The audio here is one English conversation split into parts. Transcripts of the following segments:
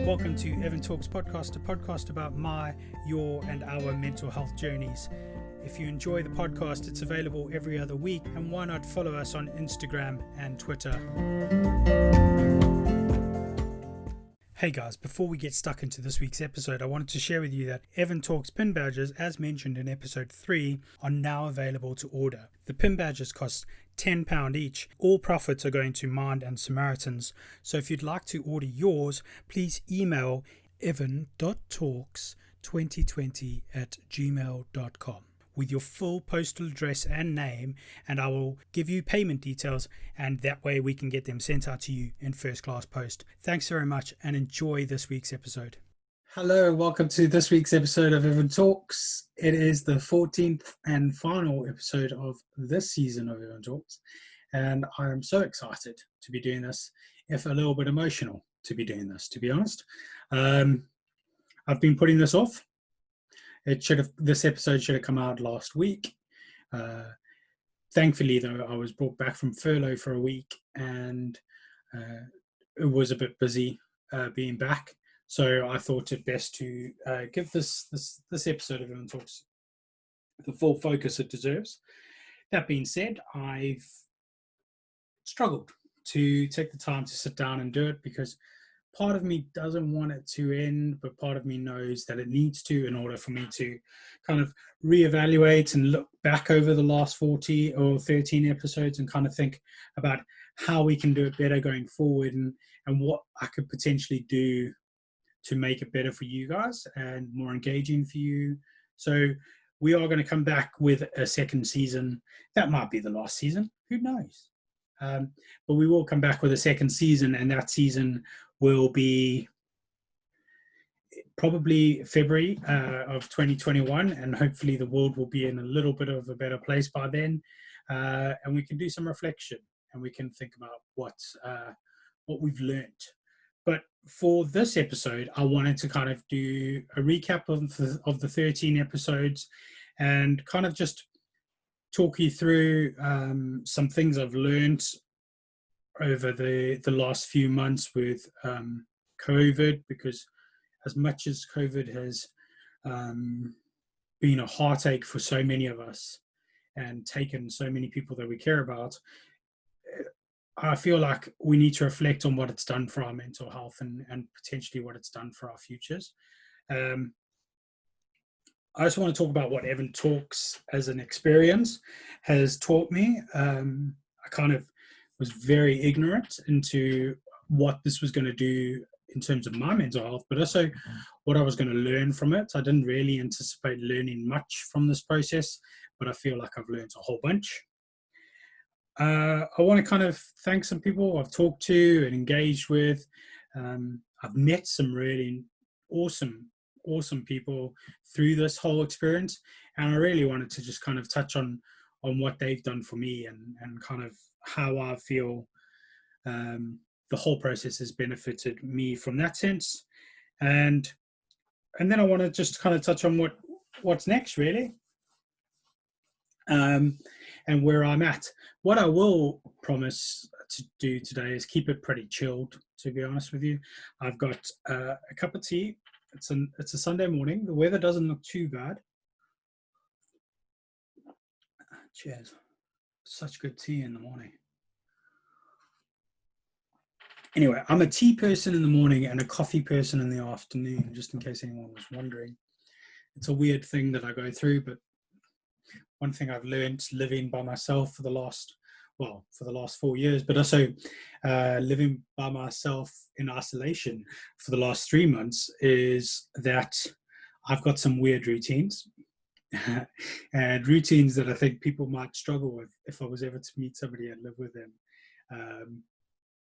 Welcome to Evan Talks Podcast, a podcast about my, your, and our mental health journeys. If you enjoy the podcast, it's available every other week, and why not follow us on Instagram and Twitter? Hey guys, before we get stuck into this week's episode, I wanted to share with you that Evan Talks pin badges, as mentioned in episode 3, are now available to order. The pin badges cost £10 each. All profits are going to Mind and Samaritans. So if you'd like to order yours, please email evan.talks2020@gmail.com with your full postal address and name, and I will give you payment details, and that way we can get them sent out to you in first class post. Thanks very much and enjoy this week's episode. Hello, welcome to this week's episode of Evan Talks. It is the 14th and final episode of this season of Evan Talks, and I am so excited to be doing this, if a little bit emotional to be doing this, to be honest. I've been putting this off. This episode should have come out last week. Thankfully, though, I was brought back from furlough for a week, and it was a bit busy being back. So I thought it best to give this episode of Evan Talks the full focus it deserves. That being said, I've struggled to take the time to sit down and do it because part of me doesn't want it to end, but part of me knows that it needs to in order for me to kind of reevaluate and look back over the last 40 or 13 episodes and kind of think about how we can do it better going forward and what I could potentially do to make it better for you guys and more engaging for you. So we are going to come back with a second season. That might be the last season. Who knows? But we will come back with a second season, and that season will be probably February of 2021, and hopefully the world will be in a little bit of a better place by then, and we can do some reflection and we can think about what we've learned. But for this episode, I wanted to kind of do a recap of the 13 episodes and kind of just talk you through some things I've learned over the last few months with COVID, because as much as COVID has been a heartache for so many of us and taken so many people that we care about, I feel like we need to reflect on what it's done for our mental health and potentially what it's done for our futures. I just want to talk about what Evan Talks as an experience has taught me. I kind of was very ignorant into what this was going to do in terms of my mental health, but also what I was going to learn from it. I didn't really anticipate learning much from this process, but I feel like I've learned a whole bunch. I want to kind of thank some people I've talked to and engaged with. I've met some really awesome people through this whole experience, and I really wanted to just kind of touch on what they've done for me and kind of how I feel the whole process has benefited me from that sense, and then I want to just kind of touch on what's next, really, and where I'm at. What I will promise to do today is keep it pretty chilled, to be honest with you. I've got a cup of tea. It's a Sunday morning. The weather doesn't look too bad. Cheers. Such good tea in the morning. Anyway, I'm a tea person in the morning and a coffee person in the afternoon, just in case anyone was wondering. It's a weird thing that I go through, but one thing I've learned living by myself for the last 4 years, but also living by myself in isolation for the last 3 months, is that I've got some weird routines and routines that I think people might struggle with if I was ever to meet somebody and live with them.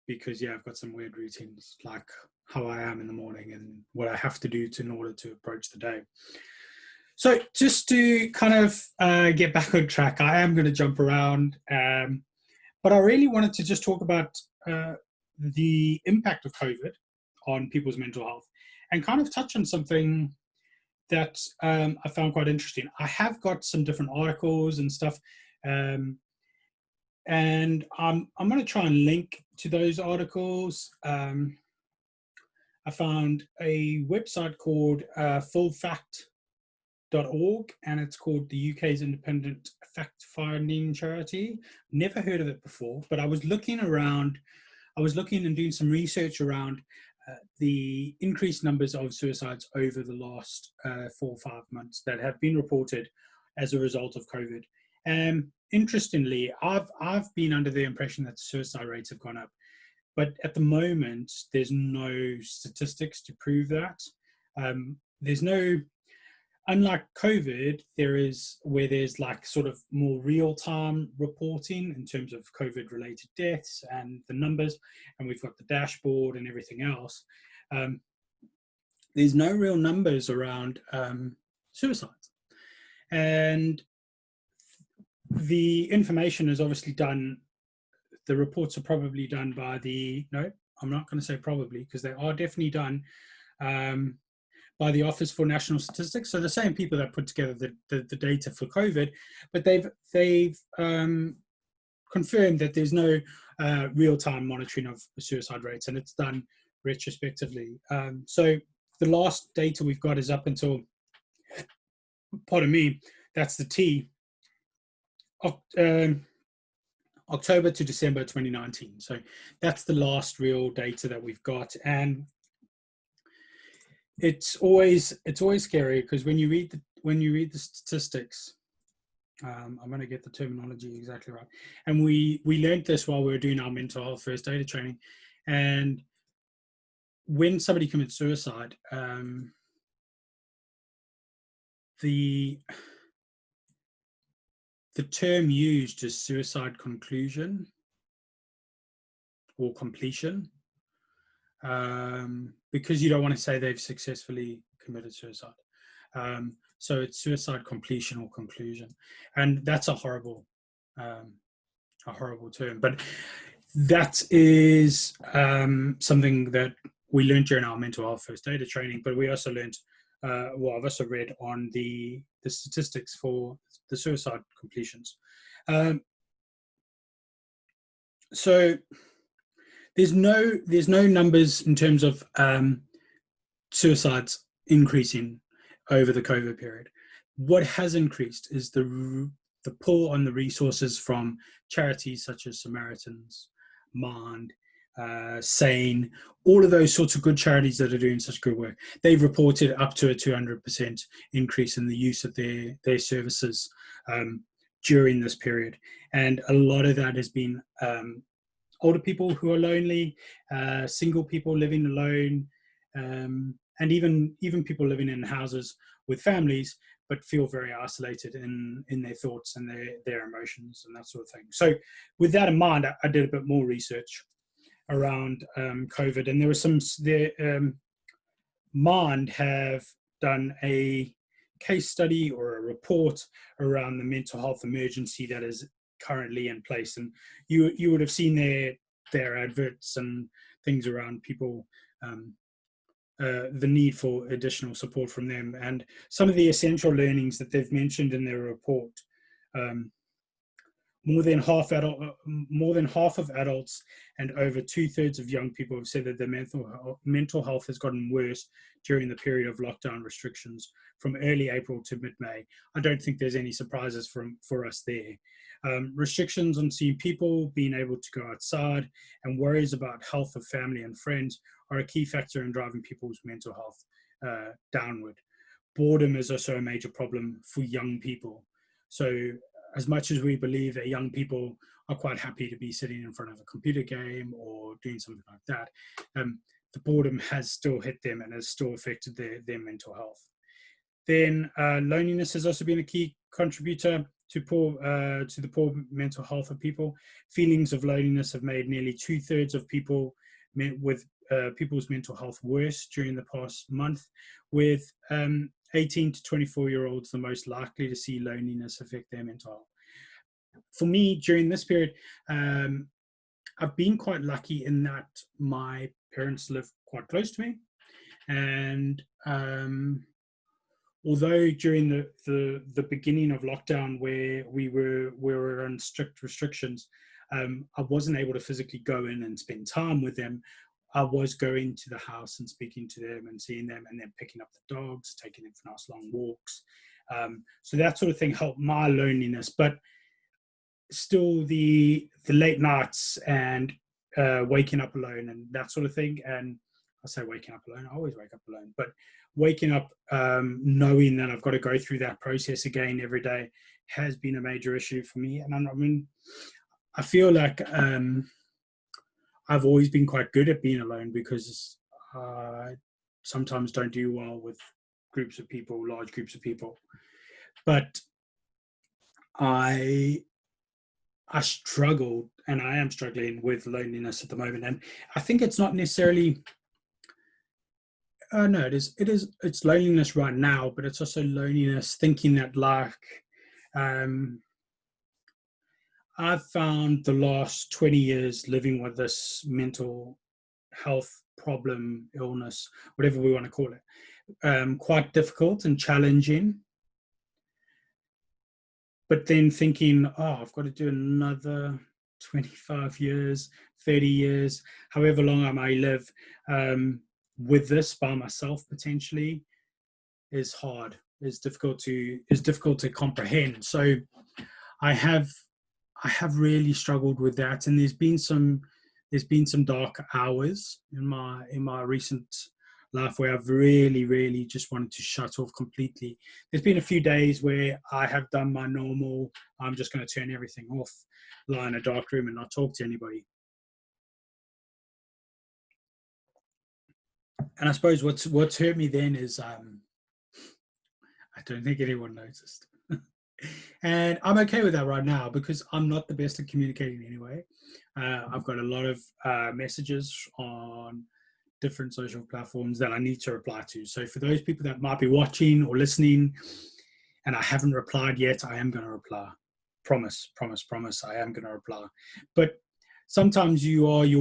Because I've got some weird routines, like how I am in the morning and what I have to do in order to approach the day. So just to kind of get back on track, I am going to jump around, but I really wanted to just talk about the impact of COVID on people's mental health and kind of touch on something that I found quite interesting. I have got some different articles and stuff, and I'm going to try and link to those articles. I found a website called fullfact.org, and it's called the UK's independent fact-finding charity. Never heard of it before, but I was looking around. I was looking and doing some research around the increased numbers of suicides over the last 4 or 5 months that have been reported as a result of COVID. And interestingly, I've been under the impression that suicide rates have gone up, but at the moment, there's no statistics to prove that. There's no, unlike COVID, there's like sort of more real-time reporting in terms of COVID-related deaths and the numbers, and we've got the dashboard and everything else. There's no real numbers around suicides, and the information is obviously done. The reports are probably done by no, I'm not going to say probably, because they are definitely done by the Office for National Statistics. So the same people that put together the data for COVID, but they've confirmed that there's no real-time monitoring of suicide rates, and it's done retrospectively. So the last data we've got is up until, pardon me, that's the T, October to December 2019. So that's the last real data that we've got, and it's always scary, because when you read the statistics, I'm going to get the terminology exactly right. And we learned this while we were doing our mental health first aid training. And when somebody commits suicide, the term used is suicide conclusion or completion, because you don't want to say they've successfully committed suicide. So it's suicide completion or conclusion, and that's a horrible term. But that is something that we learned during our mental health first aid training. But we also learned, I've also read on the statistics for the suicide completions. So there's no numbers in terms of suicides increasing over the COVID period. What has increased is the pull on the resources from charities such as Samaritans, Mind, Sane, all of those sorts of good charities that are doing such good work. They've reported up to a 200% increase in the use of their services during this period. And a lot of that has been older people who are lonely, single people living alone, and even people living in houses with families, but feel very isolated in their thoughts and their emotions and that sort of thing. So with that in mind, I did a bit more research around COVID, and there was Mind have done a case study or a report around the mental health emergency that is currently in place, and you would have seen their adverts and things around people, the need for additional support from them, and some of the essential learnings that they've mentioned in their report. More than half of adults and over 2/3 of young people have said that their mental health has gotten worse during the period of lockdown restrictions from early April to mid-May. I don't think there's any surprises for us there. Restrictions on seeing people, being able to go outside, and worries about health of family and friends are a key factor in driving people's mental health downward. Boredom is also a major problem for young people. So as much as we believe that young people are quite happy to be sitting in front of a computer game or doing something like that, the boredom has still hit them and has still affected their mental health. Then loneliness has also been a key contributor to the poor mental health of people. Feelings of loneliness have made nearly 2/3 of people with people's mental health worse during the past month, with 18 to 24-year-olds the most likely to see loneliness affect their mental health. For me, during this period, I've been quite lucky in that my parents live quite close to me, and although during the beginning of lockdown, where we were on strict restrictions, I wasn't able to physically go in and spend time with them. I was going to the house and speaking to them and seeing them, and then picking up the dogs, taking them for nice long walks. So that sort of thing helped my loneliness, but still the late nights and waking up alone and that sort of thing. And I say waking up alone, I always wake up alone, but waking up knowing that I've got to go through that process again every day has been a major issue for me. And I mean, I feel like I've always been quite good at being alone, because I sometimes don't do well with groups of people, large groups of people. But I struggled, and I am struggling with loneliness at the moment. And I think it's not necessarily, no, it's loneliness right now, but it's also loneliness thinking that, like, I've found the last 20 years living with this mental health problem, illness, whatever we want to call it, quite difficult and challenging. But then thinking, oh, I've got to do another 25 years, 30 years, however long I may live with this by myself potentially, is hard, is difficult to comprehend. So I have really struggled with that, and there's been some dark hours in my recent life where I've really just wanted to shut off completely. There's been a few days where I have done my normal, I'm just going to turn everything off, lie in a dark room and not talk to anybody. And I suppose what's hurt me then is I don't think anyone noticed. And I'm okay with that right now, because I'm not the best at communicating anyway. I've got a lot of messages on different social platforms that I need to reply to. So for those people that might be watching or listening and I haven't replied yet, I am going to reply. Promise, I am going to reply. But sometimes you are your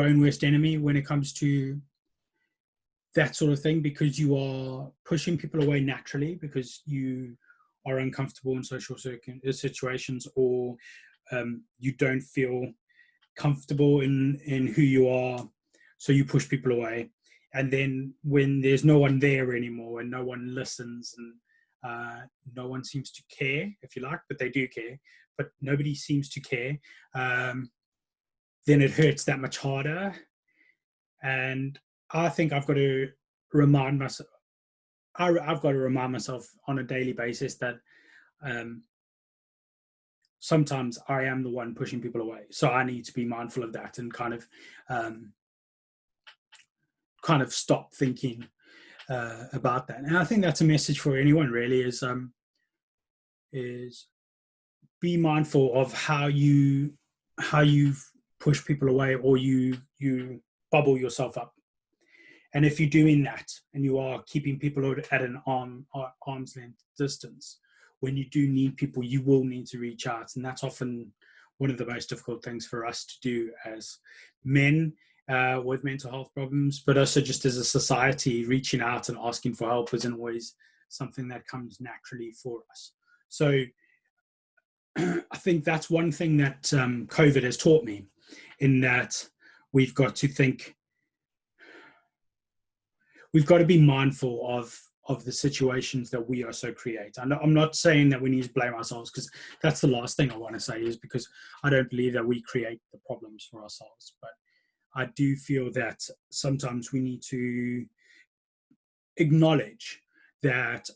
own worst enemy when it comes to that sort of thing, because you are pushing people away naturally because you are uncomfortable in social situations, or you don't feel comfortable in who you are, so you push people away. And then when there's no one there anymore and no one listens and no one seems to care, if you like, but they do care, but nobody seems to care, then it hurts that much harder. And I think I've got to remind myself, I've got to remind myself on a daily basis that sometimes I am the one pushing people away. So I need to be mindful of that and kind of stop thinking about that. And I think that's a message for anyone really, is be mindful of how you push people away, or you bubble yourself up. And if you're doing that and you are keeping people at an arm's length distance, when you do need people, you will need to reach out. And that's often one of the most difficult things for us to do as men with mental health problems, but also just as a society. Reaching out and asking for help isn't always something that comes naturally for us. So I think that's one thing that COVID has taught me, in that we've got to be mindful of the situations that we also create. I'm not saying that we need to blame ourselves, because that's the last thing I want to say, is because I don't believe that we create the problems for ourselves. But I do feel that sometimes we need to acknowledge that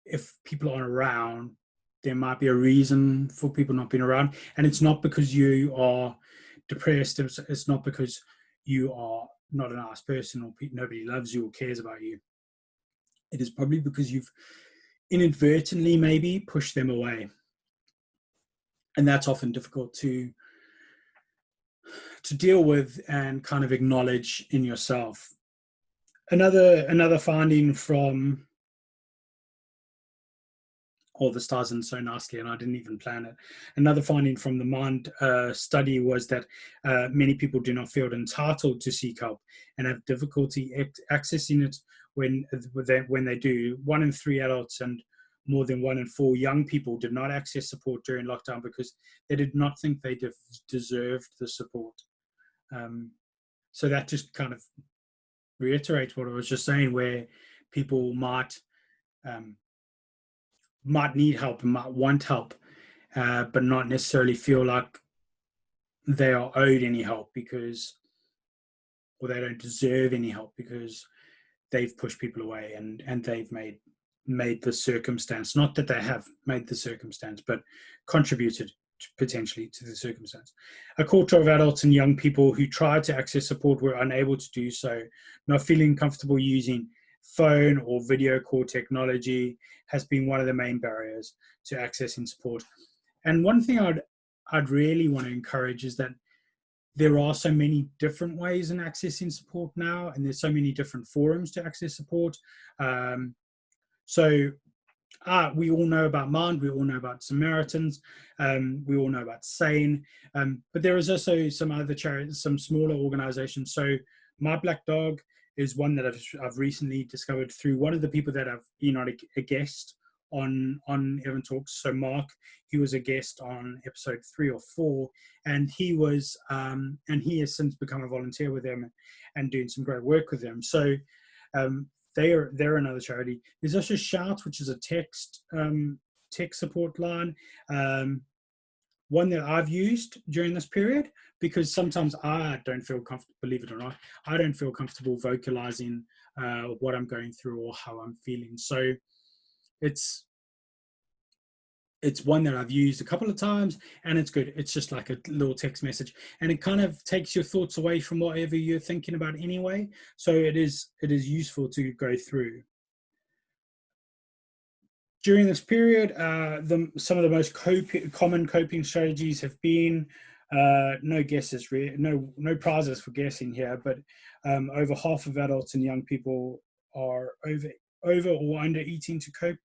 if people aren't around, there might be a reason for people not being around. And it's not because you are depressed. It's not because you are not a nice person, or nobody loves you or cares about you. It is probably because you've inadvertently maybe pushed them away. And that's often difficult to deal with and kind of acknowledge in yourself. Another finding from, all the stars in so nicely, and I didn't even plan it. Another finding from the Mind study was that many people do not feel entitled to seek help and have difficulty accessing it when they do. 1 in 3 adults and more than 1 in 4 young people did not access support during lockdown because they did not think they deserved the support. so that just kind of reiterates what I was just saying, where people might need help and might want help, but not necessarily feel like they are owed any help or they don't deserve any help because they've pushed people away and they've made the circumstance, not that they have made the circumstance, but contributed potentially to the circumstance. A quarter of adults and young people who tried to access support were unable to do so, not feeling comfortable using phone or video call technology has been one of the main barriers to accessing support. And one thing I'd really want to encourage is that there are so many different ways in accessing support now, and there's so many different forums to access support. So we all know about Mind, we all know about Samaritans, we all know about Sane, but there is also some other charities, some smaller organizations. So My Black Dog is one that I've recently discovered through one of the people that I've been on a guest on Evan Talks. So Mark, he was a guest on episode 3 or 4, and he has since become a volunteer with them and doing some great work with them. So they're another charity. There's also Shout, which is a tech support line, one that I've used during this period, because sometimes I don't feel comfortable, believe it or not, I don't feel comfortable vocalizing what I'm going through or how I'm feeling. So it's one that I've used a couple of times, and it's good. It's just like a little text message, and it kind of takes your thoughts away from whatever you're thinking about anyway. So it is useful to go through. During this period, some of the most common coping strategies have been no guesses, no prizes for guessing here, but over half of adults and young people are over or under eating to cope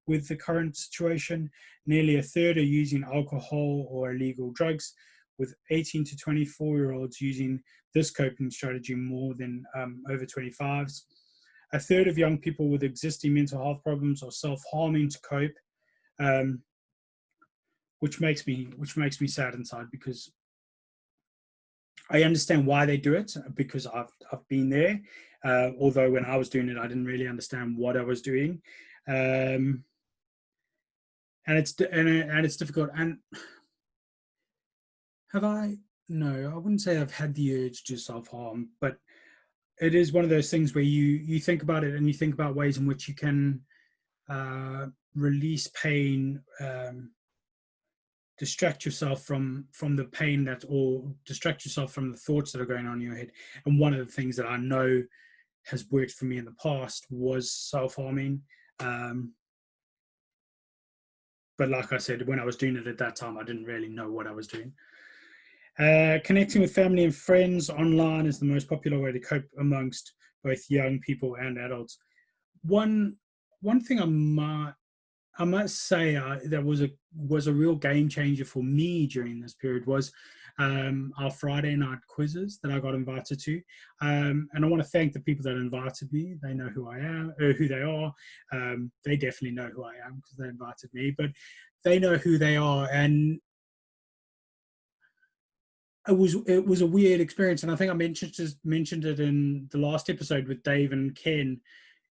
with the current situation. Nearly a third are using alcohol or illegal drugs, with 18 to 24-year-olds using this coping strategy more than over 25s. A third of young people with existing mental health problems are self-harming to cope, which makes me sad inside, because I understand why they do it, because I've been there. Although when I was doing it, I didn't really understand what I was doing. And it's difficult. And no, I wouldn't say I've had the urge to self-harm, but it is one of those things where you think about it, and you think about ways in which you can release pain, distract yourself from the pain or distract yourself from the thoughts that are going on in your head. And one of the things that I know has worked for me in the past was self-harming. But like I said, when I was doing it at that time, I didn't really know what I was doing. Connecting with family and friends online is the most popular way to cope amongst both young people and adults. One thing I must say that was a real game changer for me during this period was our Friday night quizzes that I got invited to, and I want to thank the people that invited me. They know who I am, or who they are. They definitely know who I am because they invited me, but they know who they are, and it was a weird experience. And I think I mentioned it in the last episode with Dave and Ken,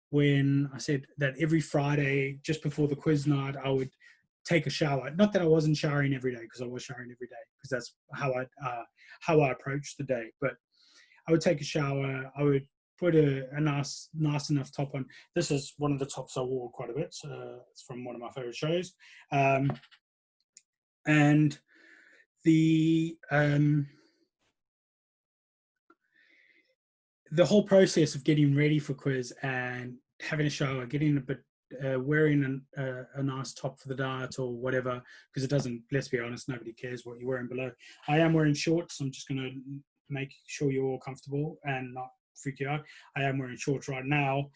when I said that every Friday, just before the quiz night, I would take a shower. Not that I wasn't showering every day, because I was showering every day, because that's how I approached the day. But I would take a shower. I would put a nice enough top on. This is one of the tops I wore quite a bit. So it's from one of my favorite shows, and the whole process of getting ready for quiz and having a shower, getting a bit, wearing a nice top for the diet or whatever, because it doesn't, let's be honest, nobody cares what you're wearing below. I am wearing shorts. I'm just going to make sure you're all comfortable and not freak you out. I am wearing shorts right now.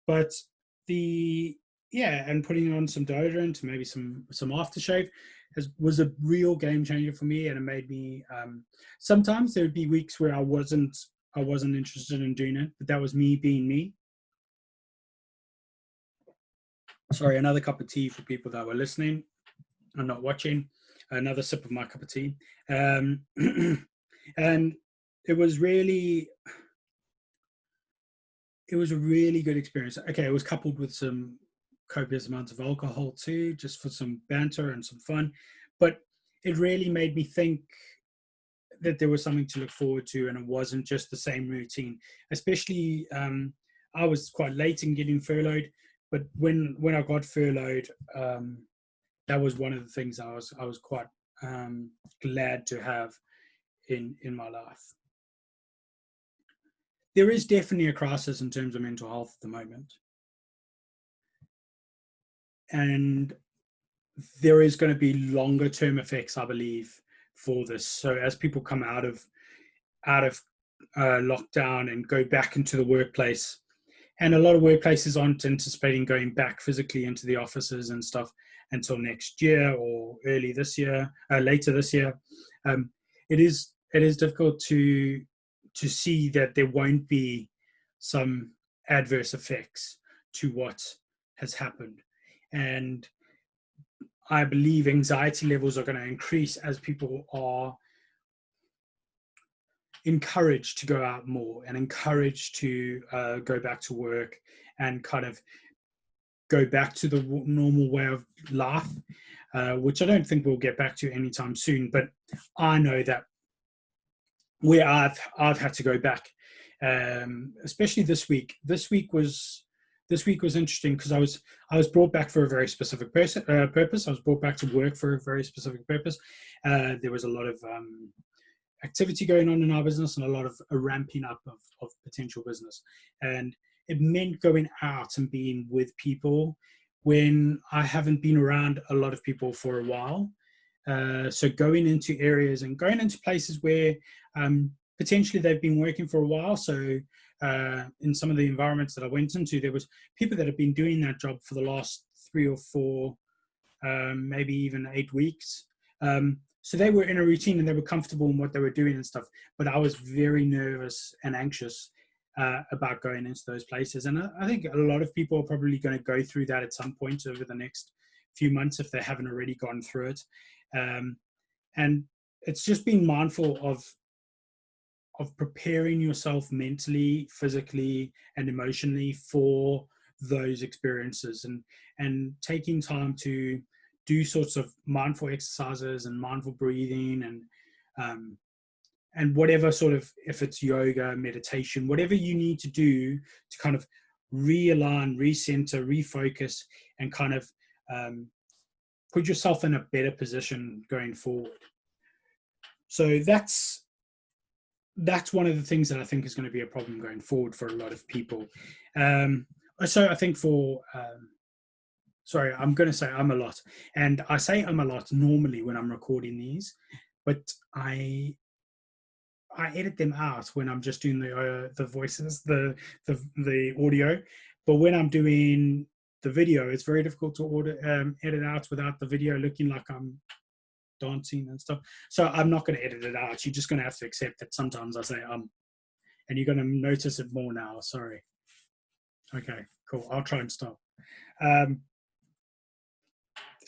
But and putting on some deodorant, maybe some aftershave, was a real game changer for me. And it made me, sometimes there would be weeks where I wasn't interested in doing it, but that was me being me. Sorry, another cup of tea for people that were listening and not watching. Another sip of my cup of tea. And it was really, it was a really good experience. Okay, it was coupled with some copious amounts of alcohol too, just for some banter and some fun. But it really made me think that there was something to look forward to, and it wasn't just the same routine. Especially, I was quite late in getting furloughed, but when I got furloughed, that was one of the things I was quite glad to have in my life. There is definitely a crisis in terms of mental health at the moment, and there is going to be longer term effects, I believe, for this. So as people come out of lockdown and go back into the workplace, and a lot of workplaces aren't anticipating going back physically into the offices and stuff until next year or early this year, later this year. Um, it is difficult to see that there won't be some adverse effects to what has happened, and I believe anxiety levels are going to increase as people are encouraged to go out more and encouraged to go back to work and kind of go back to the normal way of life, which I don't think we'll get back to anytime soon. But I know that where I've had to go back, especially this week. This week was interesting because I was brought back for a very specific purpose. I was brought back to work for a very specific purpose. There was a lot of activity going on in our business and a lot of a ramping up of potential business. And it meant going out and being with people when I haven't been around a lot of people for a while. So going into areas and going into places where potentially they've been working for a while. So in some of the environments that I went into, there was people that have been doing that job for the last 3 or 4, maybe even 8 weeks. So they were in a routine and they were comfortable in what they were doing and stuff. But I was very nervous and anxious about going into those places. And I think a lot of people are probably going to go through that at some point over the next few months if they haven't already gone through it. And it's just being mindful of preparing yourself mentally, physically, and emotionally for those experiences, and taking time to do sorts of mindful exercises and mindful breathing and whatever sort of, if it's yoga, meditation, whatever you need to do to kind of realign, recenter, refocus, and kind of put yourself in a better position going forward. So that's one of the things that I think is going to be a problem going forward for a lot of people. So I think sorry, I'm going to say I'm a lot. And I say I'm a lot normally when I'm recording these, but I edit them out when I'm just doing the voices, the audio. But when I'm doing the video, it's very difficult to edit out without the video looking like I'm dancing and stuff. So I'm not going to edit it out. You're just going to have to accept that sometimes I say and you're going to notice it more now. Sorry. Okay, cool. I'll try and stop. And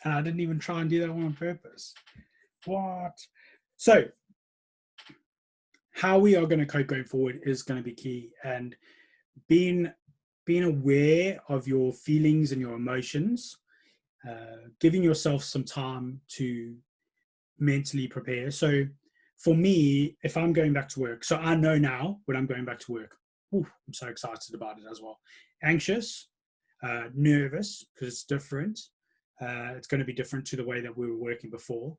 I didn't even try and do that one on purpose. What? So how we are going to cope going forward is going to be key, and being aware of your feelings and your emotions, giving yourself some time to mentally prepare. So for me, if I'm going back to work, so I know now when I'm going back to work, I'm so excited about it as well. Anxious, nervous, because it's different. It's going to be different to the way that we were working before.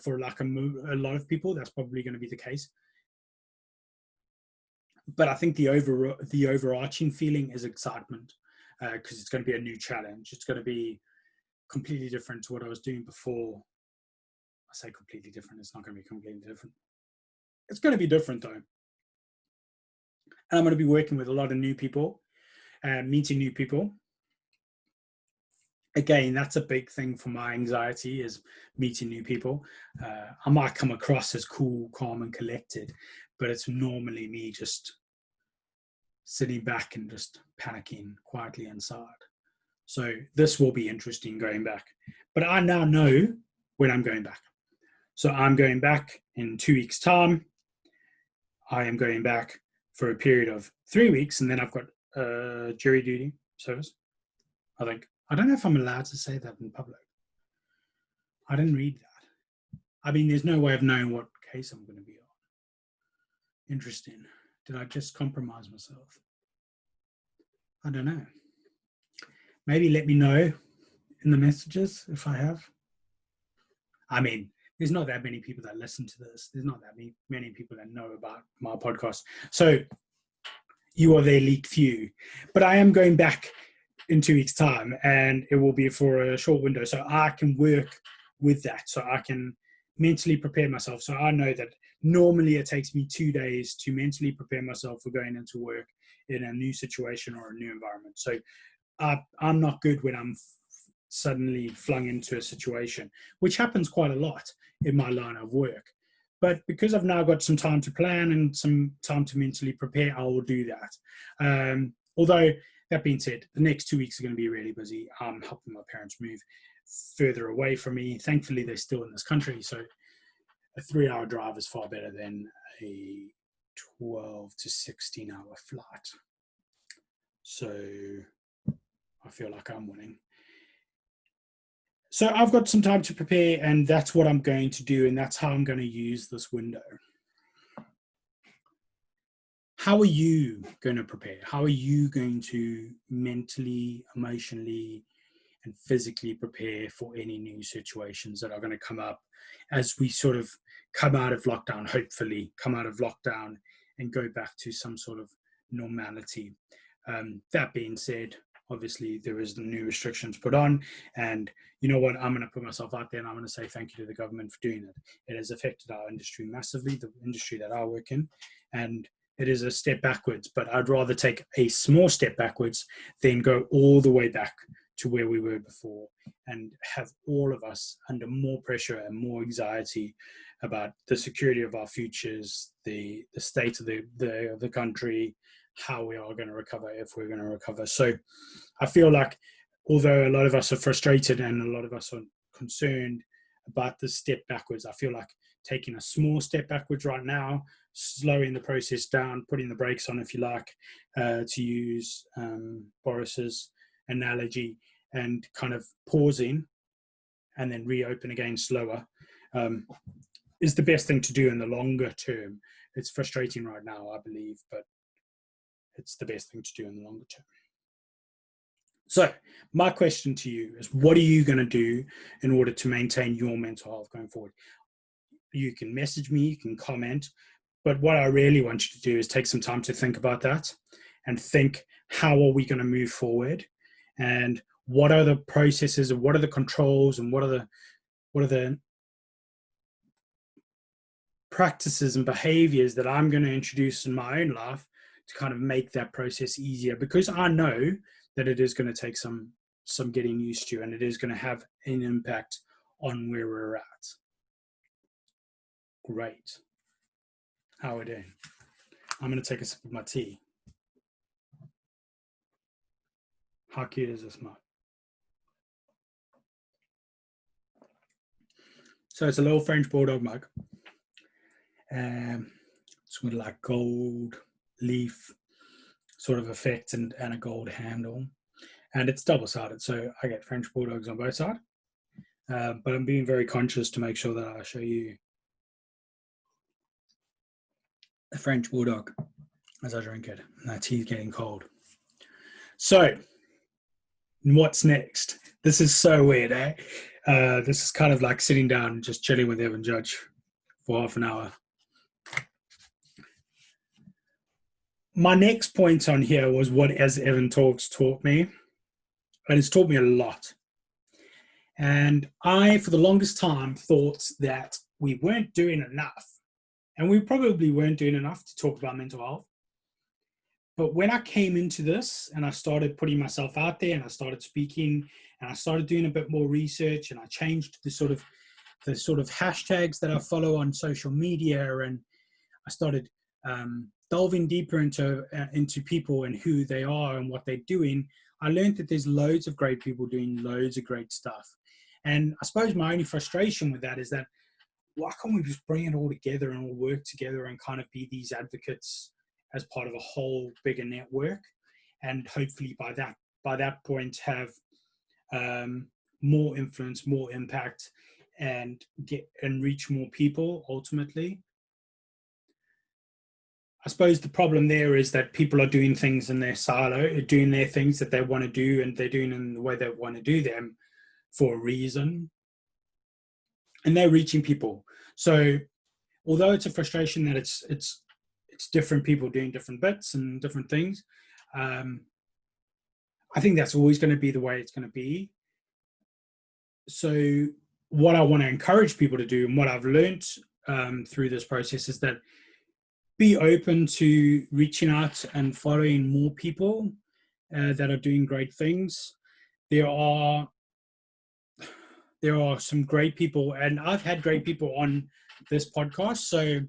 For like a lot of people, that's probably going to be the case. But I think the overarching feeling is excitement, because it's going to be a new challenge. It's going to be completely different to what I was doing before. I say completely different. It's not going to be completely different. It's going to be different though. And I'm going to be working with a lot of new people, meeting new people. Again, that's a big thing for my anxiety, is meeting new people. I might come across as cool, calm, and collected, but it's normally me just sitting back and just panicking quietly inside. So this will be interesting going back. But I now know when I'm going back. So I'm going back in 2 weeks' time. I am going back for a period of 3 weeks, and then I've got jury duty service, I think. I don't know if I'm allowed to say that in public. I didn't read that. I mean, there's no way of knowing what case I'm going to be on. Interesting. Did I just compromise myself? I don't know. Maybe let me know in the messages if I have. I mean, there's not that many people that listen to this. There's not that many people that know about my podcast. So you are the elite few. But I am going back in 2 weeks' time, and it will be for a short window. So I can work with that. So I can mentally prepare myself. So I know that normally it takes me 2 days to mentally prepare myself for going into work in a new situation or a new environment. So I'm not good when I'm suddenly flung into a situation, which happens quite a lot in my line of work. But because I've now got some time to plan and some time to mentally prepare, I will do that. Although, that being said, the next 2 weeks are going to be really busy. I'm helping my parents move further away from me. Thankfully, they're still in this country, so a 3-hour drive is far better than a 12 to 16-hour flight. So I feel like I'm winning. So I've got some time to prepare, and that's what I'm going to do, and that's how I'm going to use this window. How are you going to prepare? How are you going to mentally, emotionally, and physically prepare for any new situations that are going to come up as we sort of come out of lockdown, hopefully come out of lockdown and go back to some sort of normality? That being said, obviously there is the new restrictions put on, and you know what, I'm going to put myself out there and I'm going to say thank you to the government for doing it. It has affected our industry massively, the industry that I work in, and it is a step backwards, but I'd rather take a small step backwards than go all the way back to where we were before and have all of us under more pressure and more anxiety about the security of our futures, the state of the country, how we are going to recover, if we're going to recover. So I feel like although a lot of us are frustrated and a lot of us are concerned about the step backwards, I feel like taking a small step backwards right now, slowing the process down, putting the brakes on, if you like, to use Boris's analogy, and kind of pausing and then reopen again slower, is the best thing to do in the longer term. It's frustrating right now, I believe, but it's the best thing to do in the longer term. So my question to you is, what are you going to do in order to maintain your mental health going forward? You can message me, you can comment, but what I really want you to do is take some time to think about that and think, how are we going to move forward? And what are the processes and what are the controls and what are the practices and behaviors that I'm going to introduce in my own life to kind of make that process easier? Because I know that it is going to take some getting used to, and it is going to have an impact on where we're at. Great. How are we doing? I'm going to take a sip of my tea. How cute is this mug? So it's a little French Bulldog mug. It's with like gold leaf sort of effect and a gold handle. And it's double-sided, so I get French Bulldogs on both sides. But I'm being very conscious to make sure that I show you a French Bulldog as I drink it. That tea's getting cold. So, what's next? This is so weird, eh? This is kind of like sitting down and just chilling with Evan Judge for half an hour. My next point on here was what As Evan Talks taught me. And it's taught me a lot. And I, for the longest time, thought that we weren't doing enough. And we probably weren't doing enough to talk about mental health. But when I came into this and I started putting myself out there and I started speaking and I started doing a bit more research and I changed the sort of hashtags that I follow on social media, and I started delving deeper into people and who they are and what they're doing, I learned that there's loads of great people doing loads of great stuff. And I suppose my only frustration with that is that why can't we just bring it all together and all work together and kind of be these advocates as part of a whole bigger network, and hopefully by that point have more influence, more impact, and reach more people ultimately. I suppose the problem there is that people are doing things in their silo, doing their things that they want to do, and they're doing in the way they want to do them for a reason, and they're reaching people. So although it's a frustration that it's different people doing different bits and different things, I think that's always going to be the way it's going to be. So what I want to encourage people to do, and what I've learned through this process, is that be open to reaching out and following more people that are doing great things. There are some great people, and I've had great people on this podcast. So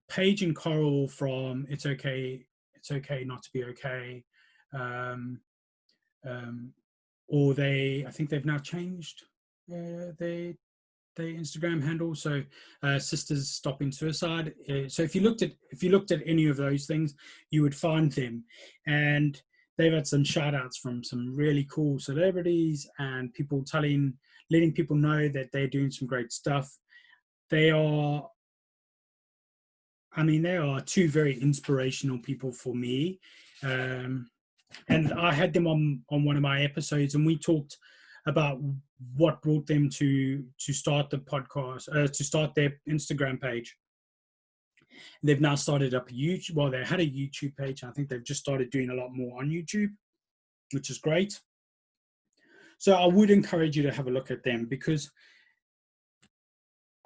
Paige and Coral from It's Okay Not to Be Okay, or I think they've now changed their Instagram handle. So Sisters Stopping Suicide. So if you looked at any of those things, you would find them, and they've had some shout outs from some really cool celebrities and people letting people know that they're doing some great stuff. They are two very inspirational people for me. And I had them on one of my episodes, and we talked about what brought them to start the podcast, to start their Instagram page. They've now started up a YouTube. Well, they had a YouTube page. I think they've just started doing a lot more on YouTube, which is great. So I would encourage you to have a look at them, because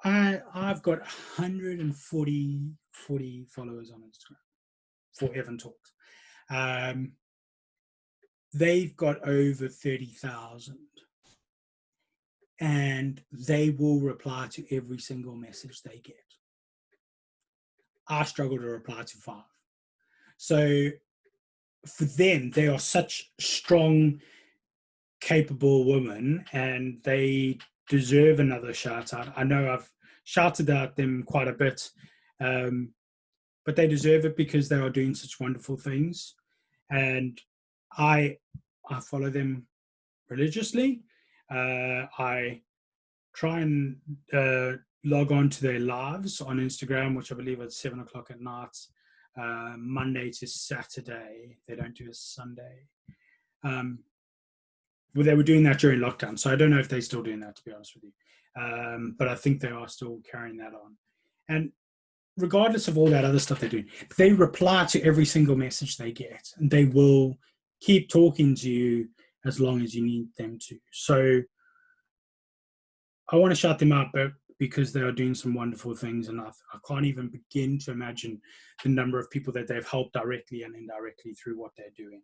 I've got 140 followers on Instagram for Evan Talks. They've got over 30,000, and they will reply to every single message they get. I struggle to reply to 5. So for them, they are such strong, capable women, and they deserve another shout out. I know I've shouted out them quite a bit, but they deserve it because they are doing such wonderful things. And I follow them religiously. I try and log on to their lives on Instagram, which I believe at 7:00 at night, Monday to Saturday. They don't do a Sunday. Well, they were doing that during lockdown, so I don't know if they're still doing that, to be honest with you. But I think they are still carrying that on. And regardless of all that other stuff they're doing, they reply to every single message they get, and they will keep talking to you as long as you need them to. So I want to shout them out, but because they are doing some wonderful things, and I can't even begin to imagine the number of people that they've helped directly and indirectly through what they're doing.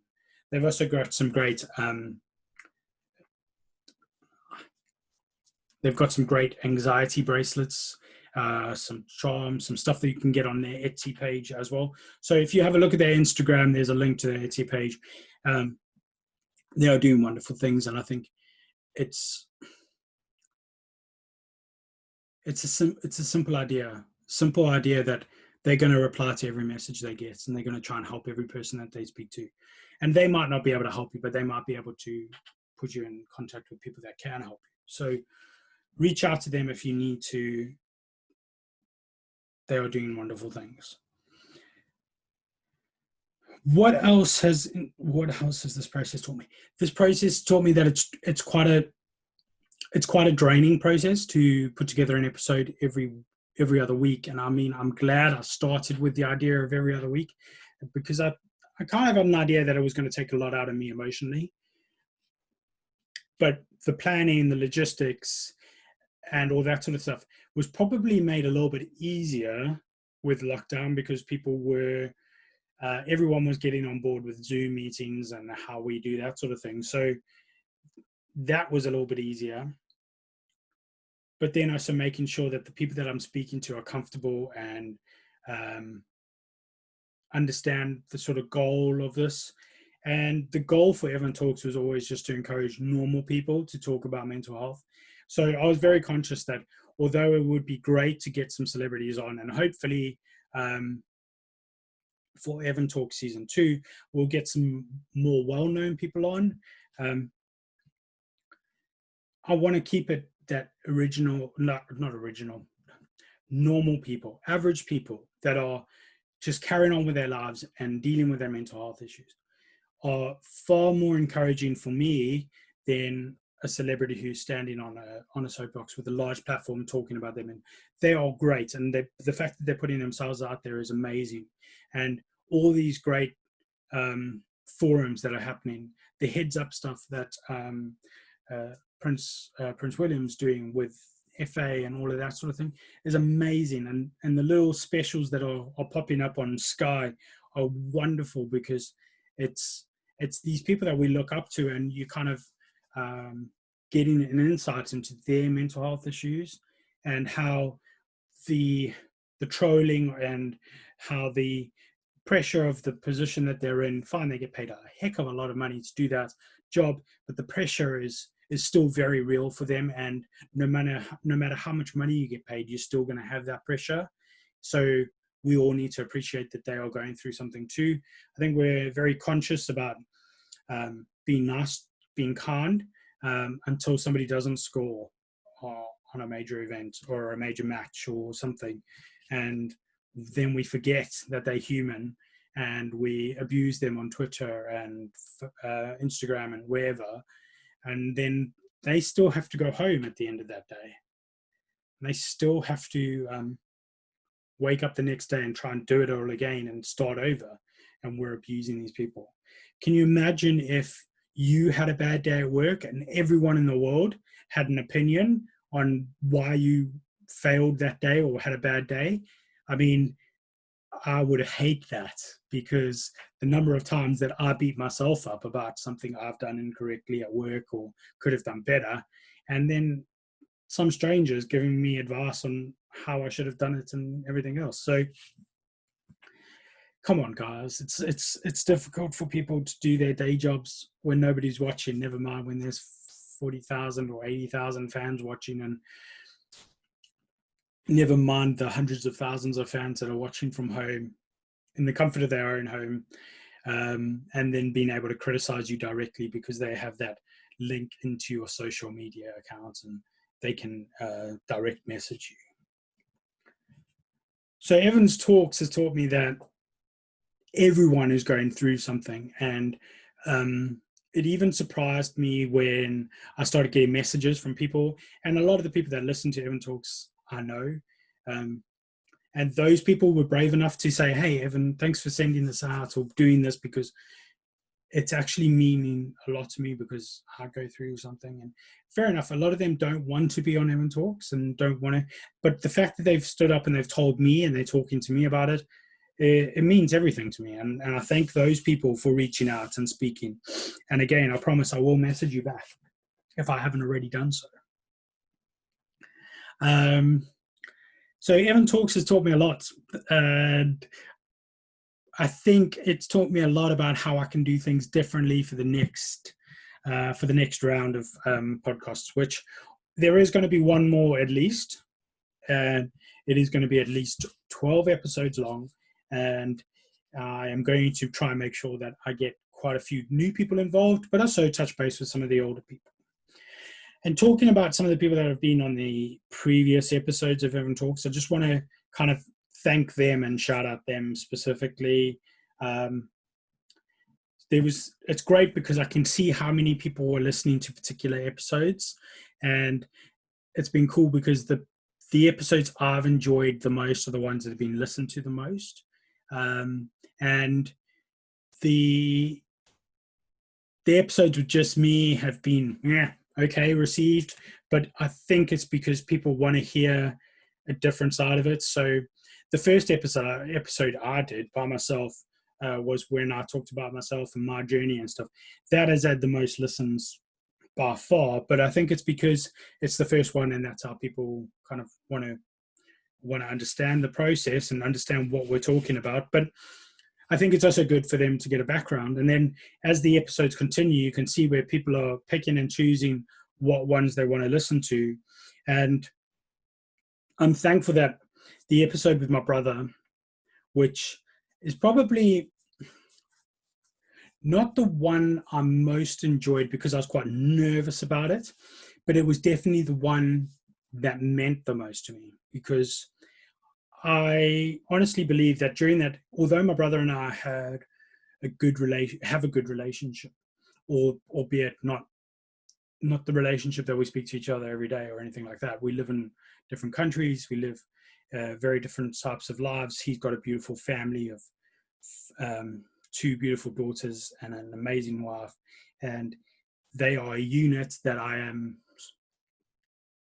They've also got some great anxiety bracelets, some charms, some stuff that you can get on their Etsy page as well. So if you have a look at their Instagram, there's a link to their Etsy page. They are doing wonderful things, and I think it's a simple idea that they're going to reply to every message they get, and they're going to try and help every person that they speak to. And they might not be able to help you, but they might be able to put you in contact with people that can help you. So reach out to them if you need to. They are doing wonderful things. What else has this process taught me? This process taught me that it's quite a draining process to put together an episode every other week. And I mean, I'm glad I started with the idea of every other week, because I kind of got an idea that it was going to take a lot out of me emotionally. But the planning, the logistics, and all that sort of stuff was probably made a little bit easier with lockdown, because people were everyone was getting on board with Zoom meetings and how we do that sort of thing. So that was a little bit easier. But then also making sure that the people that I'm speaking to are comfortable and understand the sort of goal of this. And the goal for Evan Talks was always just to encourage normal people to talk about mental health. So I was very conscious that although it would be great to get some celebrities on, and hopefully for Evan Talk season 2, we'll get some more well-known people on. I want to keep it that original, not original, normal people, average people that are just carrying on with their lives and dealing with their mental health issues are far more encouraging for me than a celebrity who's standing on a soapbox with a large platform talking about them. And they are great. And the fact that they're putting themselves out there is amazing. And all these great forums that are happening, the heads up stuff that Prince William's doing with FA and all of that sort of thing is amazing. And the little specials that are popping up on Sky are wonderful, because it's these people that we look up to, and you kind of getting an insight into their mental health issues, and how the trolling and how the pressure of the position that they're in, fine, they get paid a heck of a lot of money to do that job, but the pressure is still very real for them. And no matter how much money you get paid, you're still going to have that pressure. So we all need to appreciate that they are going through something too. I think we're very conscious about being nice, being kind, until somebody doesn't score on a major event or a major match or something. And then we forget that they're human, and we abuse them on Twitter and Instagram and wherever. And then they still have to go home at the end of that day. And they still have to wake up the next day and try and do it all again and start over. And we're abusing these people. Can you imagine if you had a bad day at work and everyone in the world had an opinion on why you failed that day or had a bad day? I mean, I would hate that, because the number of times that I beat myself up about something I've done incorrectly at work or could have done better, and then some strangers giving me advice on how I should have done it and everything else. So come on, guys, it's difficult for people to do their day jobs when nobody's watching, never mind when there's 40,000 or 80,000 fans watching, and never mind the hundreds of thousands of fans that are watching from home in the comfort of their own home, and then being able to criticize you directly because they have that link into your social media accounts and they can direct message you. So Evan's Talks has taught me that everyone is going through something, and it even surprised me when I started getting messages from people, and a lot of the people that listen to Evan Talks I know, and those people were brave enough to say, hey Evan, thanks for sending this out or doing this, because it's actually meaning a lot to me because I go through something. And fair enough, a lot of them don't want to be on Evan Talks and don't want to, but the fact that they've stood up and they've told me and they're talking to me about it, it means everything to me. And I thank those people for reaching out and speaking. And again, I promise I will message you back if I haven't already done so. So Evan Talks has taught me a lot, and I think it's taught me a lot about how I can do things differently for the next round of podcasts, which there is going to be one more at least, and it is going to be at least 12 episodes long, and I am going to try and make sure that I get quite a few new people involved, but also touch base with some of the older people. And talking about some of the people that have been on the previous episodes of Evan Talks, I just want to kind of thank them and shout out them specifically. It's great because I can see how many people were listening to particular episodes, and it's been cool because the episodes I've enjoyed the most are the ones that have been listened to the most, and the episodes with just me have been okay received, but I think it's because people want to hear a different side of it. So the first episode I did by myself was when I talked about myself and my journey and stuff. That has had the most listens by far, but I think it's because it's the first one, and that's how people kind of want to understand the process and understand what we're talking about. But I think it's also good for them to get a background. And then as the episodes continue, you can see where people are picking and choosing what ones they want to listen to. And I'm thankful that the episode with my brother, which is probably not the one I most enjoyed because I was quite nervous about it, but it was definitely the one that meant the most to me, because I honestly believe that during that, although my brother and I had have a good relationship, or albeit not the relationship that we speak to each other every day or anything like that. We live in different countries. We live very different types of lives. He's got a beautiful family of two beautiful daughters and an amazing wife, and they are a unit that I am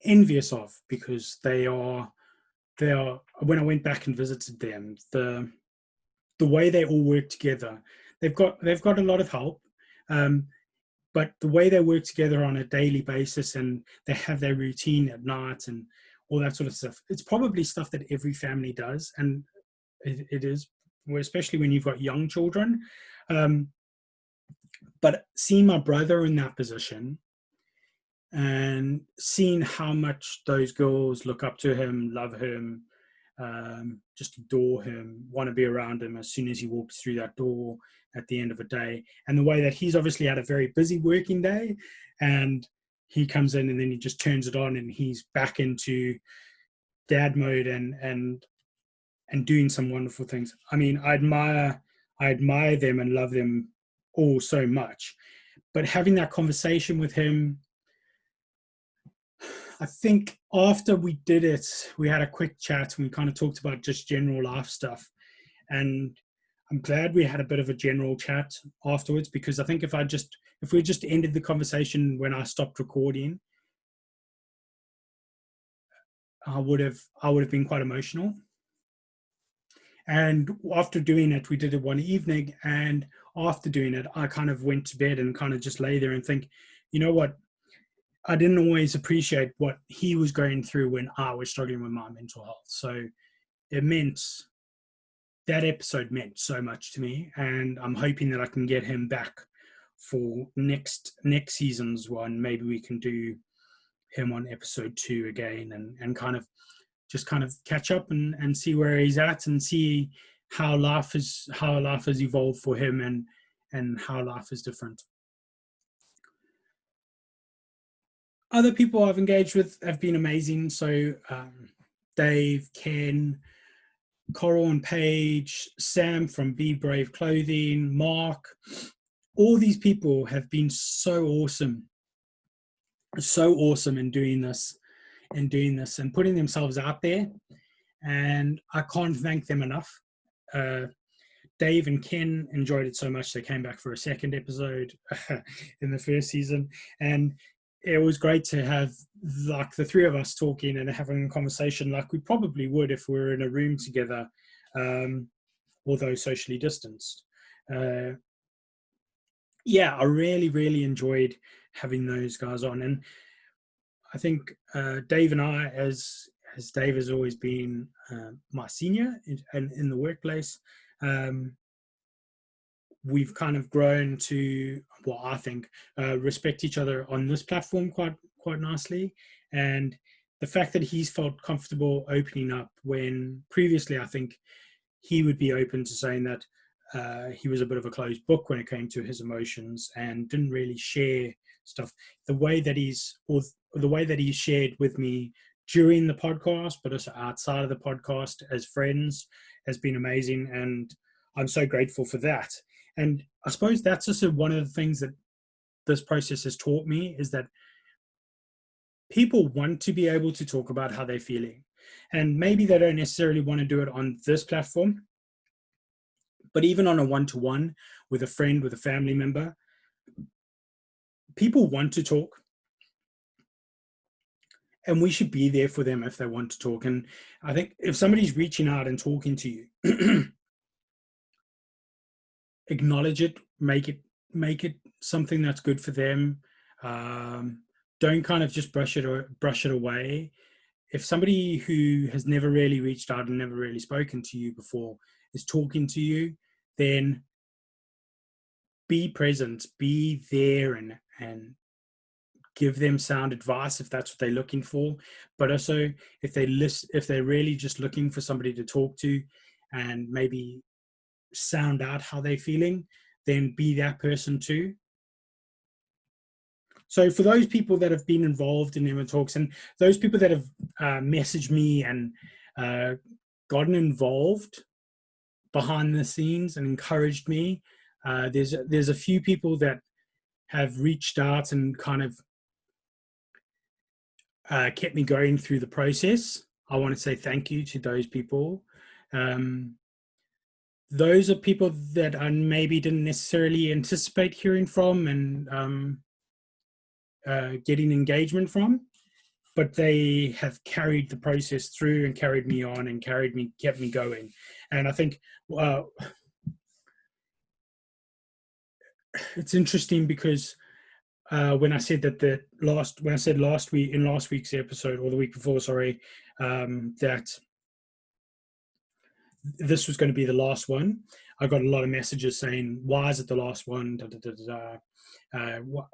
envious of, because they are when I went back and visited them, the way they all work together, they've got a lot of help, but the way they work together on a daily basis, and they have their routine at night and all that sort of stuff, it's probably stuff that every family does, and it is, especially when you've got young children. But seeing my brother in that position and seeing how much those girls look up to him, love him, just adore him, want to be around him as soon as he walks through that door at the end of a day. And the way that he's obviously had a very busy working day, and he comes in and then he just turns it on and he's back into dad mode and doing some wonderful things. I mean, I admire them and love them all so much. But having that conversation with him, I think after we did it, we had a quick chat and we kind of talked about just general life stuff. And I'm glad we had a bit of a general chat afterwards, because I think if we just ended the conversation when I stopped recording, I would have been quite emotional. And after doing it, we did it one evening, and after doing it, I kind of went to bed and kind of just lay there and think, you know what? I didn't always appreciate what he was going through when I was struggling with my mental health. So that episode meant so much to me, and I'm hoping that I can get him back for next season's one. Maybe we can do him on episode 2 again, and kind of catch up and see where he's at, and see how life has evolved for him, and how life is different. Other people I've engaged with have been amazing. So Dave, Ken, Coral and Paige, Sam from Be Brave Clothing, Mark, all these people have been so awesome in doing this and putting themselves out there. And I can't thank them enough. Dave and Ken enjoyed it so much they came back for a second episode in the first season, and it was great to have like the three of us talking and having a conversation like we probably would if we were in a room together, although socially distanced. Yeah, I really enjoyed having those guys on, and I think Dave and I, as Dave has always been my senior in the workplace, we've kind of grown to, well, I think, respect each other on this platform quite nicely. And the fact that he's felt comfortable opening up, when previously I think he would be open to saying that he was a bit of a closed book when it came to his emotions and didn't really share stuff. The way that he's shared with me during the podcast, but also outside of the podcast as friends, has been amazing, and I'm so grateful for that. And I suppose that's also one of the things that this process has taught me, is that people want to be able to talk about how they're feeling. And maybe they don't necessarily want to do it on this platform, but even on a one-to-one with a friend, with a family member, people want to talk. And we should be there for them if they want to talk. And I think if somebody's reaching out and talking to you, acknowledge it, make it something that's good for them. Don't kind of just brush it away. If somebody who has never really reached out and never really spoken to you before is talking to you, then be present, be there, and give them sound advice if that's what they're looking for, but also if they're really just looking for somebody to talk to and maybe sound out how they're feeling, then be that person too. So for those people that have been involved in Evan Talks, and those people that have messaged me and gotten involved behind the scenes and encouraged me, there's a few people that have reached out and kind of kept me going through the process. I want to say thank you to those people. Those are people that I maybe didn't necessarily anticipate hearing from and getting engagement from, but they have carried the process through and carried me on and kept me going. And I think it's interesting because when I said that last week in last week's episode, or the week before, sorry, that this was going to be the last one, I got a lot of messages saying, "Why is it the last one? Da, da, da, da, da. What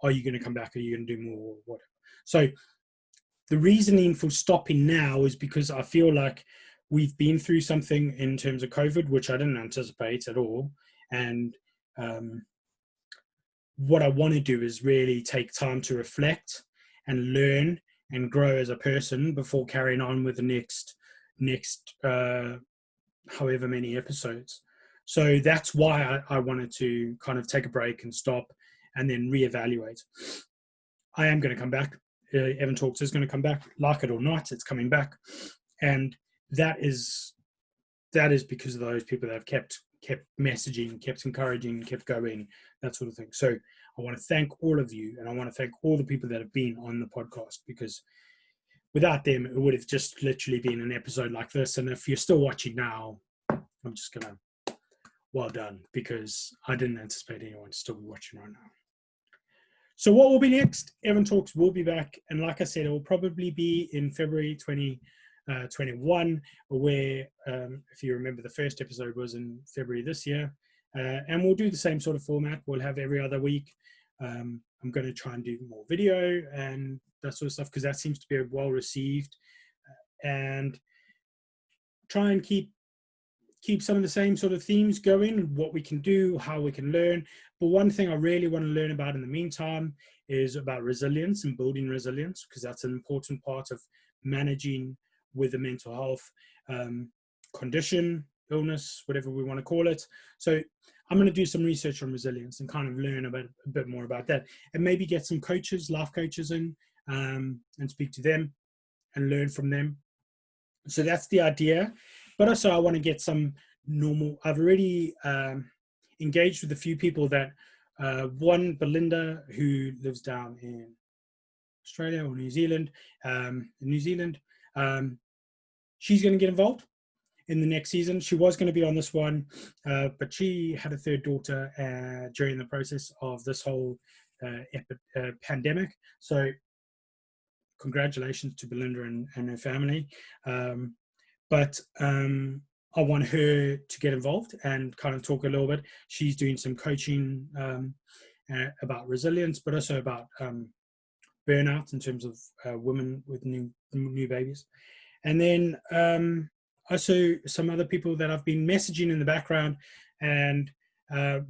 are you going to come back? Are you going to do more? What?" So the reasoning for stopping now is because I feel like we've been through something in terms of COVID, which I didn't anticipate at all, and what I want to do is really take time to reflect and learn and grow as a person before carrying on with the next however many episodes. So that's why I wanted to kind of take a break and stop and then reevaluate. I am going to come back. Evan Talks is going to come back, like it or not, it's coming back. And that is because of those people that have kept messaging, kept encouraging, kept going, that sort of thing. So I want to thank all of you, and I want to thank all the people that have been on the podcast, because without them, it would have just literally been an episode like this. And if you're still watching now, I'm just going to, well done, because I didn't anticipate anyone to still be watching right now. So what will be next? Evan Talks will be back. And like I said, it will probably be in February 2021, where, if you remember, the first episode was in February this year. And we'll do the same sort of format. We'll have every other week. I'm going to try and do more video and that sort of stuff, because that seems to be well received, and try and keep some of the same sort of themes going, what we can do, how we can learn. But one thing I really want to learn about in the meantime is about resilience and building resilience, because that's an important part of managing with a mental health condition, illness, whatever we want to call it. So I'm going to do some research on resilience and kind of learn a bit more about that, and maybe get some coaches, life coaches in, and speak to them and learn from them. So that's the idea. But also I want to get some I've already engaged with a few people that, one, Belinda, who lives down in Australia or New Zealand, she's going to get involved in the next season. She was going to be on this one, but she had a third daughter during the process of this whole pandemic. So congratulations to Belinda and her family. But I want her to get involved and kind of talk a little bit. She's doing some coaching about resilience, but also about burnout in terms of women with new babies. And then also some other people that I've been messaging in the background, and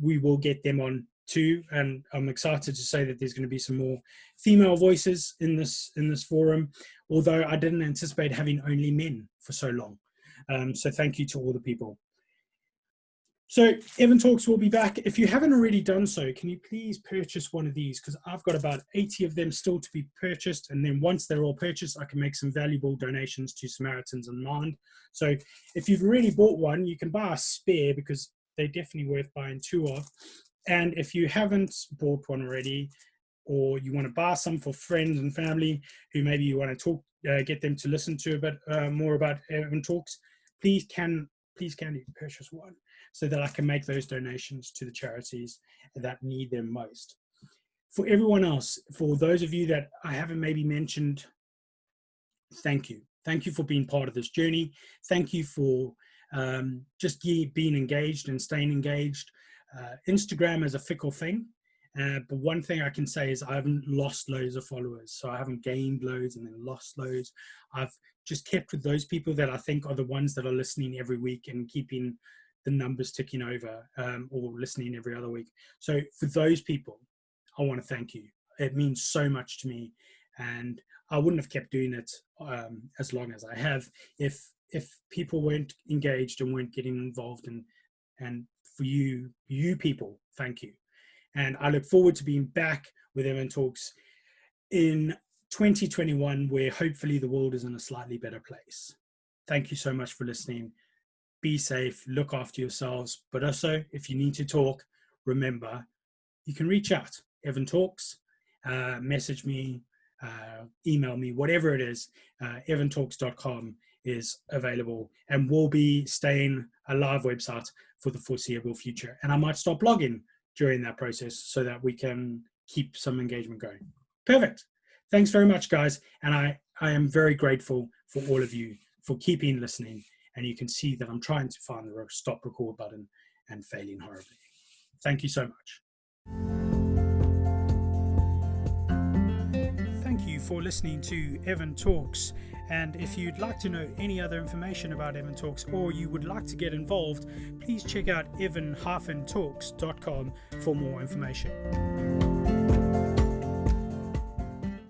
we will get them on too. And I'm excited to say that there's going to be some more female voices in this forum, although I didn't anticipate having only men for so long. So thank you to all the people. So Evan Talks will be back. If you haven't already done so, can you please purchase one of these? Because I've got about 80 of them still to be purchased. And then once they're all purchased, I can make some valuable donations to Samaritans in Mind. So if you've already bought one, you can buy a spare, because they're definitely worth buying two of. And if you haven't bought one already, or you want to buy some for friends and family who maybe you want to talk, get them to listen to a bit more about Evan Talks, please can you purchase one, so that I can make those donations to the charities that need them most. For everyone else, for those of you that I haven't maybe mentioned, thank you. Thank you for being part of this journey. Thank you for just being engaged and staying engaged. Instagram is a fickle thing, But one thing I can say is I haven't lost loads of followers. So I haven't gained loads and then lost loads. I've just kept with those people that I think are the ones that are listening every week and keeping the numbers ticking over, or listening every other week. So for those people, I want to thank you. It means so much to me. And I wouldn't have kept doing it as long as I have if people weren't engaged and weren't getting involved. And for you people, thank you. And I look forward to being back with Evan Talks in 2021, where hopefully the world is in a slightly better place. Thank you so much for listening. Be safe, look after yourselves, but also if you need to talk, remember, you can reach out. Evan Talks, message me, email me, whatever it is. evantalks.com is available, and will be staying a live website for the foreseeable future. And I might stop blogging during that process so that we can keep some engagement going. Perfect. Thanks very much, guys. And I am very grateful for all of you for keeping listening. And you can see that I'm trying to find the stop record button and failing horribly. Thank you so much. Thank you for listening to Evan Talks. And if you'd like to know any other information about Evan Talks, or you would like to get involved, please check out evan-talks.com for more information.